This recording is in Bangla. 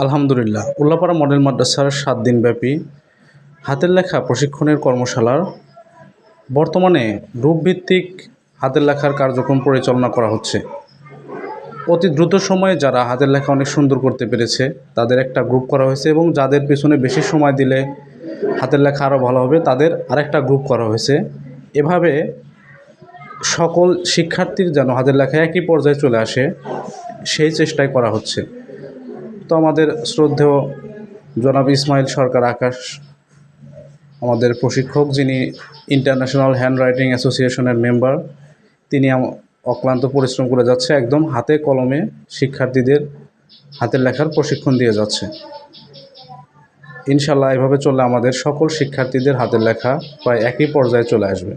আলহামদুলিল্লাহ, উল্লাপাড়া মডেল মাদ্রাসার ৭ দিনব্যাপী হাতের লেখা প্রশিক্ষণের কর্মশালার বর্তমানে গ্রুপভিত্তিক হাতের লেখার কার্যক্রম পরিচালনা করা হচ্ছে। অতি দ্রুত সময়ে যারা হাতের লেখা অনেক সুন্দর করতে পেরেছে তাদের একটা গ্রুপ করা হয়েছে, এবং যাদের পেছনে বেশি সময় দিলে হাতের লেখা আরও ভালো হবে তাদের আরেকটা গ্রুপ করা হয়েছে। এভাবে সকল শিক্ষার্থীর যেন হাতের লেখা একই পর্যায়ে চলে আসে সেই চেষ্টাই করা হচ্ছে। তো আমাদের শ্রদ্ধেয় জনাব ইসমাইল সরকার আকাশ, আমাদের প্রশিক্ষক, যিনি ইন্টারন্যাশনাল হ্যান্ডরাইটিং অ্যাসোসিয়েশনের মেম্বার, তিনি অক্লান্ত পরিশ্রম করে যাচ্ছে, একদম হাতে কলমে শিক্ষার্থীদের হাতের লেখার প্রশিক্ষণ দিয়ে যাচ্ছে। ইনশাল্লাহ এভাবে চললে আমাদের সকল শিক্ষার্থীদের হাতের লেখা প্রায় একই পর্যায়ে চলে আসবে।